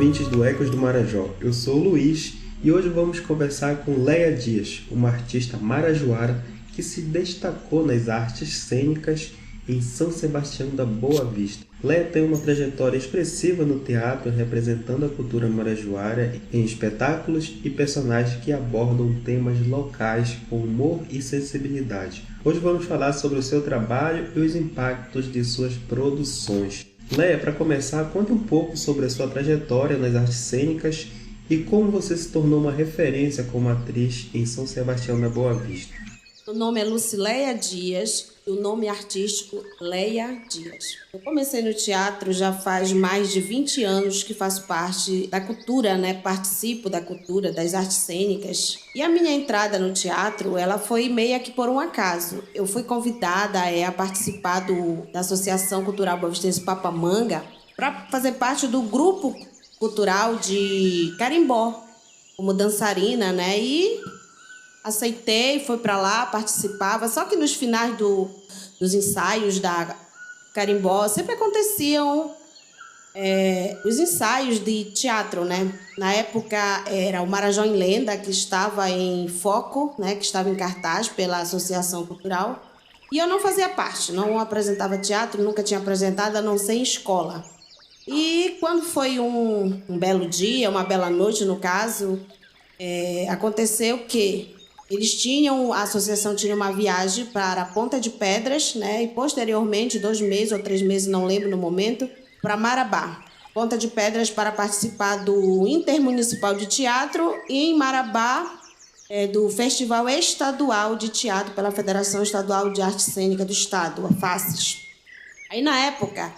ouvintes do Ecos do Marajó, eu sou o Luiz e hoje vamos conversar com Leia Dias, uma artista marajoara que se destacou nas artes cênicas em São Sebastião da Boa Vista. Leia tem uma trajetória expressiva no teatro, representando a cultura marajoara em espetáculos e personagens que abordam temas locais com humor e sensibilidade. Hoje vamos falar sobre o seu trabalho e os impactos de suas produções. Leia, para começar, conta um pouco sobre a sua trajetória nas artes cênicas e como você se tornou uma referência como atriz em São Sebastião da Boa Vista. O nome é Lucileia Dias e o nome artístico Leia Dias. Eu comecei no teatro já faz mais de 20 anos que faço parte da cultura, Participo da cultura, das artes cênicas. E a minha entrada no teatro, ela foi meio que por um acaso. Eu fui convidada a participar da Associação Cultural Boavistense Papamanga para fazer parte do grupo cultural de Carimbó, como dançarina, E aceitei, fui para lá, participava. Só que nos finais dos ensaios da Carimbó sempre aconteciam os ensaios de teatro, Na época era o Marajó em Lenda, que estava em foco, que estava em cartaz pela Associação Cultural. E eu não fazia parte, não apresentava teatro, nunca tinha apresentado, a não ser em escola. E quando foi um belo dia, uma bela noite no caso, aconteceu que a associação tinha uma viagem para Ponta de Pedras, E posteriormente, 2 meses ou 3 meses, não lembro no momento, para Marabá. Ponta de Pedras para participar do Intermunicipal de Teatro e em Marabá do Festival Estadual de Teatro pela Federação Estadual de Arte Cênica do Estado, a FACES. Aí na época,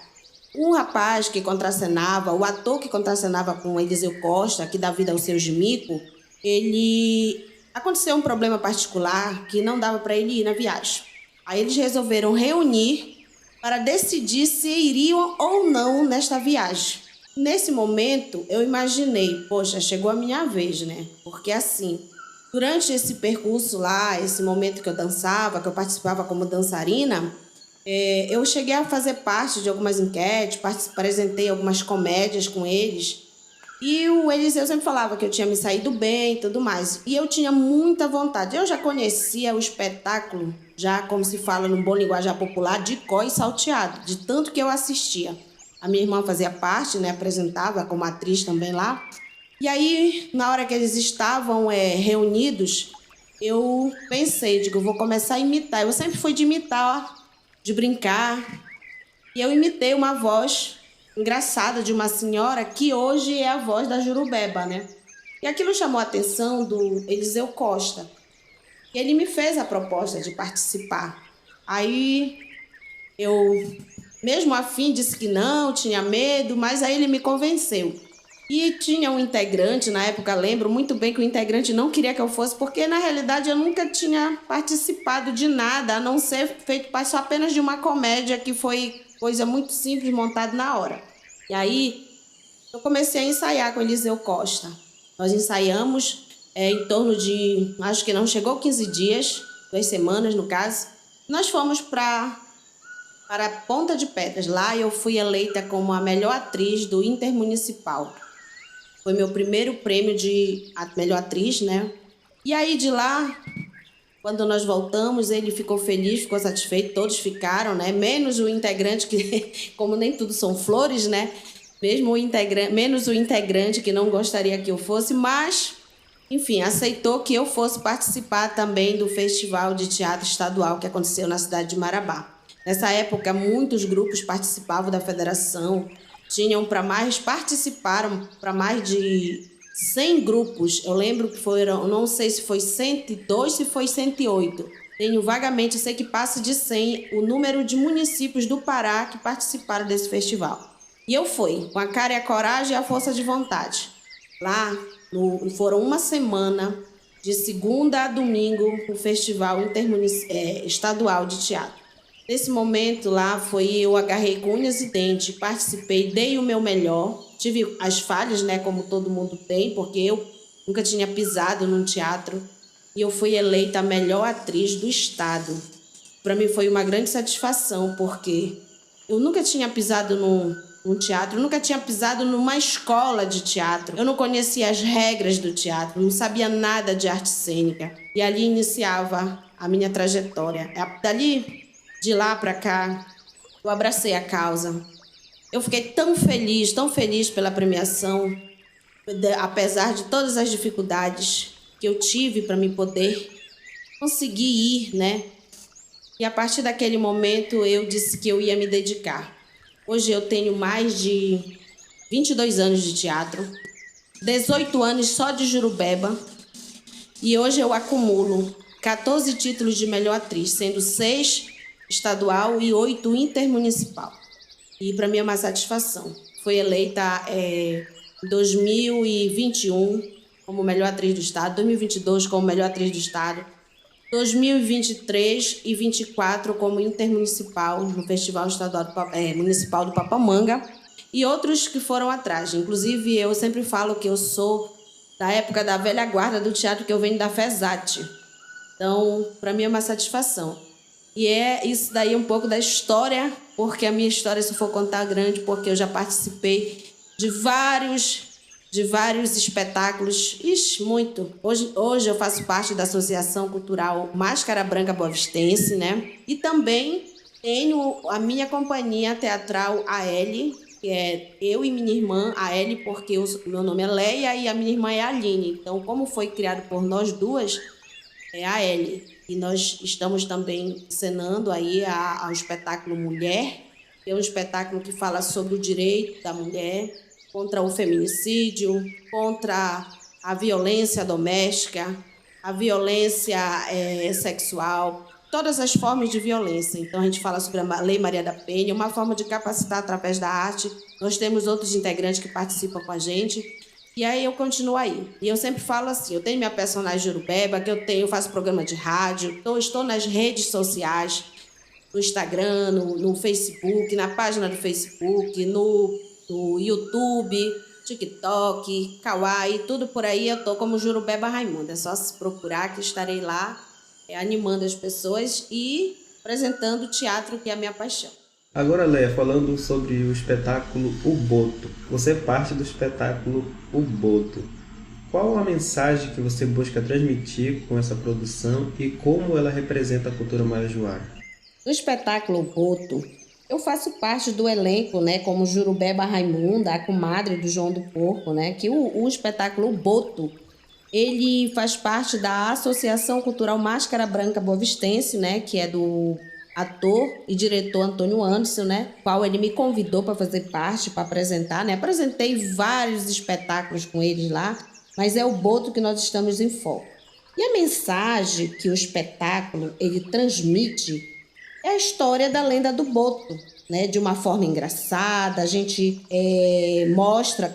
o rapaz que contracenava, o ator que contracenava com o Eliseu Costa, que dá vida ao seu Jimico, aconteceu um problema particular que não dava para ele ir na viagem. Aí eles resolveram reunir para decidir se iriam ou não nesta viagem. Nesse momento, eu imaginei, poxa, chegou a minha vez, Porque assim, durante esse percurso lá, esse momento que eu dançava, que eu participava como dançarina, eu cheguei a fazer parte de algumas enquetes, apresentei algumas comédias com eles. E o Eliseu sempre falava que eu tinha me saído bem e tudo mais. E eu tinha muita vontade. Eu já conhecia o espetáculo, já como se fala no bom linguajar popular, de có e salteado, de tanto que eu assistia. A minha irmã fazia parte, apresentava como atriz também lá. E aí, na hora que eles estavam reunidos, eu pensei, vou começar a imitar. Eu sempre fui de imitar, de brincar. E eu imitei uma voz engraçada de uma senhora que hoje é a voz da Jurubeba, E aquilo chamou a atenção do Eliseu Costa. E ele me fez a proposta de participar. Aí eu, mesmo afim, disse que não, tinha medo, mas aí ele me convenceu. E tinha um integrante, na época lembro muito bem que o integrante não queria que eu fosse, porque na realidade eu nunca tinha participado de nada, a não ser feito parte só apenas de uma comédia que foi coisa muito simples, montada na hora. E aí, eu comecei a ensaiar com Eliseu Costa. Nós ensaiamos em torno de, acho que não chegou 15 dias, 2 semanas no caso. Nós fomos para Ponta de Pedras. Lá eu fui eleita como a melhor atriz do Intermunicipal. Foi meu primeiro prêmio de melhor atriz, E aí de lá, quando nós voltamos, ele ficou feliz, ficou satisfeito, todos ficaram, Menos o integrante, que como nem tudo são flores, Menos o integrante que não gostaria que eu fosse, mas, enfim, aceitou que eu fosse participar também do Festival de Teatro Estadual que aconteceu na cidade de Marabá. Nessa época, muitos grupos participavam da federação, participaram para mais de 100 grupos. Eu lembro que foram, não sei se foi 102, se foi 108. Tenho vagamente, sei que passa de 100 o número de municípios do Pará que participaram desse festival. E eu fui, com a cara e a coragem e a força de vontade. Lá foram uma semana, de segunda a domingo, o Festival Estadual de Teatro. Nesse momento lá, eu agarrei com unhas e dentes, participei, dei o meu melhor. Tive as falhas, como todo mundo tem, porque eu nunca tinha pisado num teatro. E eu fui eleita a melhor atriz do estado. Para mim foi uma grande satisfação, porque eu nunca tinha pisado num um teatro. Eu nunca tinha pisado numa escola de teatro. Eu não conhecia as regras do teatro, não sabia nada de arte cênica. E ali iniciava a minha trajetória. Dali, de lá para cá, eu abracei a causa. Eu fiquei tão feliz pela premiação, apesar de todas as dificuldades que eu tive para me poder conseguir ir, né? E a partir daquele momento eu disse que eu ia me dedicar. Hoje eu tenho mais de 22 anos de teatro, 18 anos só de Jurubeba, e hoje eu acumulo 14 títulos de melhor atriz, sendo 6 estadual e 8 intermunicipal. E para mim é uma satisfação. Fui eleita em 2021 como melhor atriz do estado, 2022 como melhor atriz do estado, 2023 e 2024 como intermunicipal no Festival Estadual Municipal do Papamanga e outros que foram atrás. Inclusive, eu sempre falo que eu sou da época da velha guarda do teatro, que eu venho da FESAT. Então, para mim é uma satisfação. E é isso daí um pouco da história, porque a minha história, se for contar, é grande, porque eu já participei de vários espetáculos. Ixi, muito. Hoje eu faço parte da Associação Cultural Máscara Branca Boavistense, né? E também tenho a minha companhia teatral, a L, que é eu e minha irmã, a L, porque meu nome é Leia e a minha irmã é Aline. Então, como foi criado por nós duas, é a L. E nós estamos também encenando aí ao espetáculo Mulher, que é um espetáculo que fala sobre o direito da mulher, contra o feminicídio, contra a violência doméstica, a violência sexual, todas as formas de violência. Então, a gente fala sobre a Lei Maria da Penha, uma forma de capacitar através da arte. Nós temos outros integrantes que participam com a gente. E aí eu continuo aí. E eu sempre falo assim, eu tenho minha personagem Jurubeba, que eu faço programa de rádio, então estou nas redes sociais, no Instagram, no Facebook, na página do Facebook, no YouTube, TikTok, Kawaii, tudo por aí. Eu tô como Jurubeba Raimunda. É só se procurar que estarei lá animando as pessoas e apresentando o teatro, que é a minha paixão. Agora, Leia, falando sobre o espetáculo O Boto. Você é parte do espetáculo O Boto. Qual a mensagem que você busca transmitir com essa produção e como ela representa a cultura marajoara? No espetáculo O Boto, eu faço parte do elenco, né, como Jurubeba Raimunda, a comadre do João do Porco, né, que o espetáculo O Boto, ele faz parte da Associação Cultural Máscara Branca Boavistense, né, que é do ator e diretor Antônio Anderson, né, qual ele me convidou para fazer parte, para apresentar, né, apresentei vários espetáculos com eles lá, mas é o Boto que nós estamos em foco. E a mensagem que o espetáculo ele transmite é a história da lenda do Boto, né? De uma forma engraçada, a gente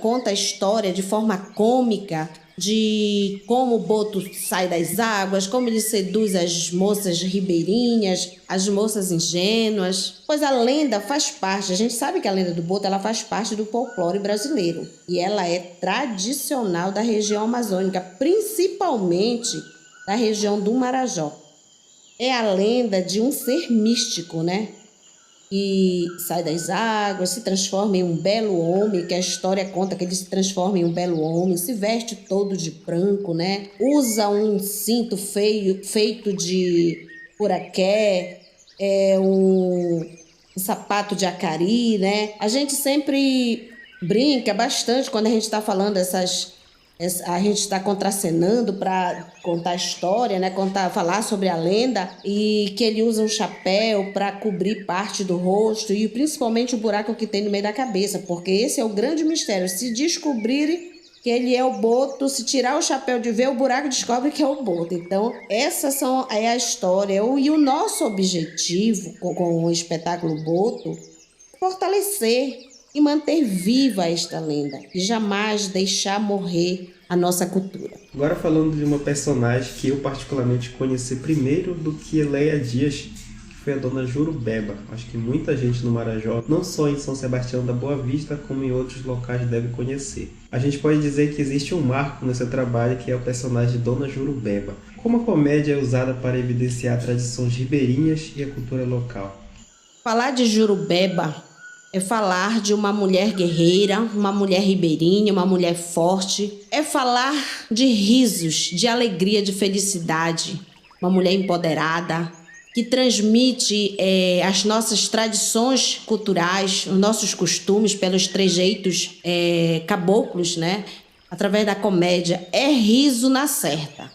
conta a história de forma cômica de como o Boto sai das águas, como ele seduz as moças ribeirinhas, as moças ingênuas. Pois a lenda faz parte, a gente sabe que a lenda do Boto ela faz parte do folclore brasileiro e ela é tradicional da região amazônica, principalmente da região do Marajó. É a lenda de um ser místico, né? E sai das águas, se transforma em um belo homem, que a história conta que ele se transforma em um belo homem, se veste todo de branco, né? Usa um cinto feito de puraqué, um sapato de acari, né? A gente sempre brinca bastante quando a gente está falando a gente está contracenando para contar a história, né? Falar sobre a lenda e que ele usa um chapéu para cobrir parte do rosto e principalmente o buraco que tem no meio da cabeça, porque esse é o grande mistério. Se descobrirem que ele é o Boto, se tirar o chapéu de ver o buraco, descobre que é o Boto. Então, essa é a história. E o nosso objetivo com o espetáculo Boto é fortalecer e manter viva esta lenda e jamais deixar morrer a nossa cultura. Agora falando de uma personagem que eu particularmente conheci primeiro do que Leia Dias, que foi a dona Jurubeba. Acho que muita gente no Marajó, não só em São Sebastião da Boa Vista, como em outros locais deve conhecer. A gente pode dizer que existe um marco nesse trabalho que é o personagem de dona Jurubeba. Como a comédia é usada para evidenciar tradições ribeirinhas e a cultura local? Falar de Jurubeba é falar de uma mulher guerreira, uma mulher ribeirinha, uma mulher forte. É falar de risos, de alegria, de felicidade. Uma mulher empoderada, que transmite as nossas tradições culturais, os nossos costumes pelos trejeitos caboclos, né? Através da comédia. É riso na certa.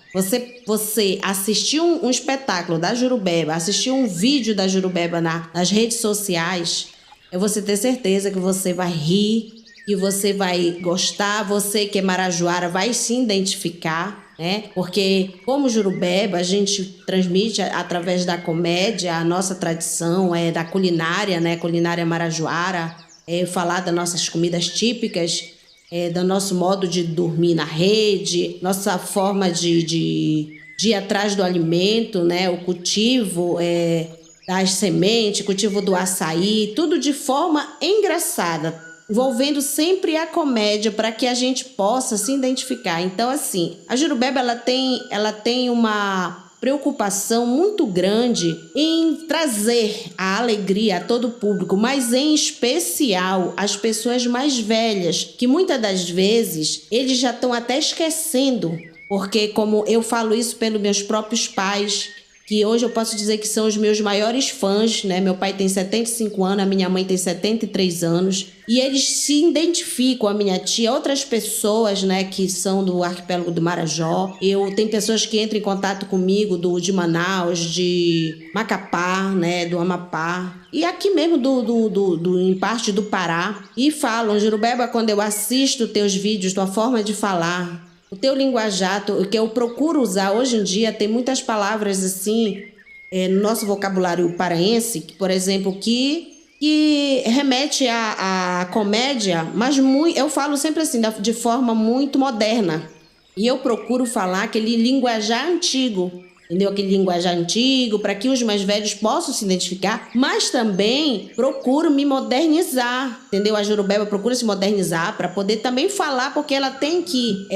Você assistir um espetáculo da Jurubeba, assistir um vídeo da Jurubeba nas redes sociais, é você ter certeza que você vai rir, que você vai gostar, você que é marajoara vai se identificar, né? Porque como Jurubeba, a gente transmite através da comédia a nossa tradição, da culinária, né? Culinária marajoara, falar das nossas comidas típicas, do nosso modo de dormir na rede, nossa forma de ir atrás do alimento, né? O cultivo das sementes, cultivo do açaí, tudo de forma engraçada, envolvendo sempre a comédia para que a gente possa se identificar. Então, assim, a Jurubeba ela tem uma preocupação muito grande em trazer a alegria a todo o público, mas em especial as pessoas mais velhas, que muitas das vezes eles já estão até esquecendo, porque como eu falo isso pelos meus próprios pais, que hoje eu posso dizer que são os meus maiores fãs, né? Meu pai tem 75 anos, a minha mãe tem 73 anos, e eles se identificam, a minha tia, outras pessoas, né, que são do arquipélago do Marajó. Tem pessoas que entram em contato comigo de Manaus, de Macapá, né, do Amapá, e aqui mesmo em parte do Pará, e falam: Jurubeba, quando eu assisto teus vídeos, tua forma de falar, o teu linguajar, o que eu procuro usar hoje em dia, tem muitas palavras assim no nosso vocabulário paraense, por exemplo, que remete à comédia, mas eu falo sempre assim, de forma muito moderna. E eu procuro falar aquele linguajar antigo, entendeu? Aquele linguajar antigo, para que os mais velhos possam se identificar, mas também procuro me modernizar, entendeu? A Jurubeba procura se modernizar para poder também falar, porque ela tem que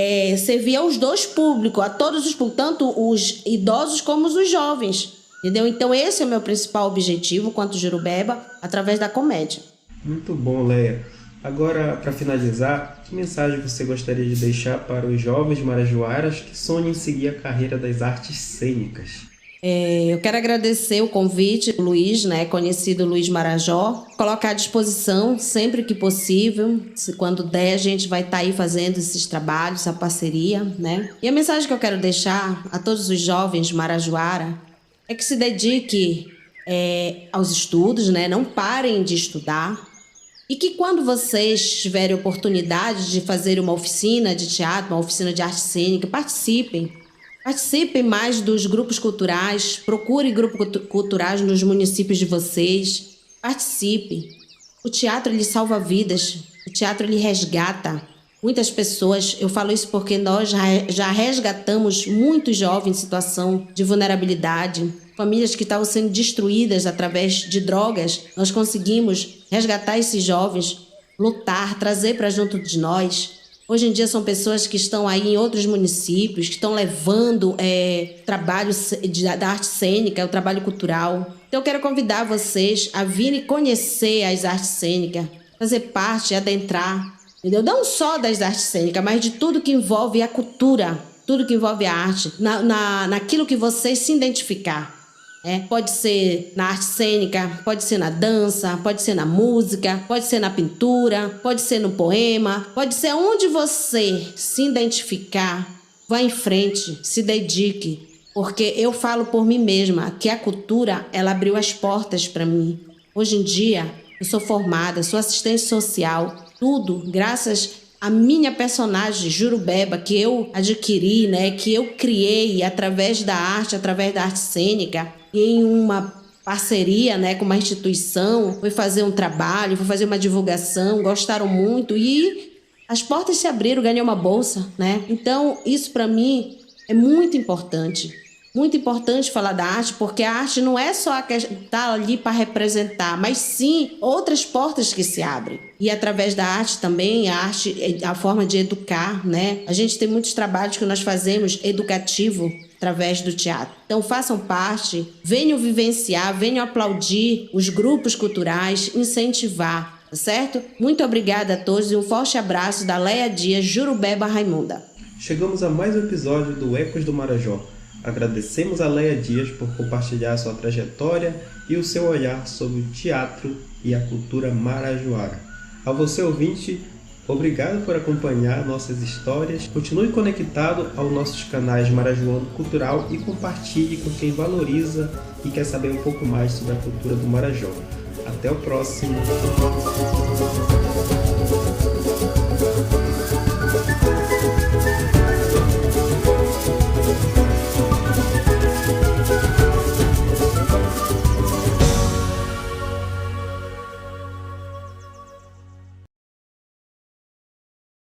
servir aos dois públicos, a todos os públicos, tanto os idosos como os jovens, entendeu? Então esse é o meu principal objetivo quanto Jurubeba, através da comédia. Muito bom, Leia. Agora, para finalizar, que mensagem você gostaria de deixar para os jovens marajoaras que sonham em seguir a carreira das artes cênicas? Eu quero agradecer o convite do Luiz, né, conhecido Luiz Marajó, colocar à disposição sempre que possível, quando der a gente vai estar aí fazendo esses trabalhos, essa parceria, né? E a mensagem que eu quero deixar a todos os jovens marajoara é que se dedique aos estudos, né? Não parem de estudar. E que quando vocês tiverem oportunidade de fazer uma oficina de teatro, uma oficina de arte cênica, participem. Participem mais dos grupos culturais, procurem grupos culturais nos municípios de vocês. Participem. O teatro, ele salva vidas. O teatro, ele resgata muitas pessoas. Eu falo isso porque nós já resgatamos muitos jovens em situação de vulnerabilidade. Famílias que estavam sendo destruídas através de drogas, nós conseguimos resgatar esses jovens, lutar, trazer para junto de nós. Hoje em dia são pessoas que estão aí em outros municípios, que estão levando trabalho da arte cênica, o trabalho cultural. Então eu quero convidar vocês a virem conhecer as artes cênicas, fazer parte, adentrar, entendeu? Não só das artes cênicas, mas de tudo que envolve a cultura, tudo que envolve a arte, naquilo que vocês se identificar. Pode ser na arte cênica, pode ser na dança, pode ser na música, pode ser na pintura, pode ser no poema, pode ser onde você se identificar. Vá em frente, se dedique, porque eu falo por mim mesma que a cultura, ela abriu as portas para mim. Hoje em dia, eu sou formada, sou assistente social, tudo graças a minha personagem Jurubeba, que eu adquiri, né, que eu criei através da arte cênica, em uma parceria, né, com uma instituição, fui fazer um trabalho, fui fazer uma divulgação, gostaram muito e as portas se abriram, ganhei uma bolsa, né? Então, isso para mim é muito importante. Muito importante falar da arte, porque a arte não é só estar ali para representar, mas sim outras portas que se abrem. E através da arte também, a arte é a forma de educar, né? A gente tem muitos trabalhos que nós fazemos educativo através do teatro. Então façam parte, venham vivenciar, venham aplaudir os grupos culturais, incentivar. certo? Muito obrigada a todos e um forte abraço da Leia Dias, Jurubeba Raimunda. Chegamos a mais um episódio do Ecos do Marajó. Agradecemos a Leia Dias por compartilhar sua trajetória e o seu olhar sobre o teatro e a cultura marajoara. A você, ouvinte, obrigado por acompanhar nossas histórias. Continue conectado aos nossos canais Marajoando Cultural e compartilhe com quem valoriza e quer saber um pouco mais sobre a cultura do Marajó. Até o próximo!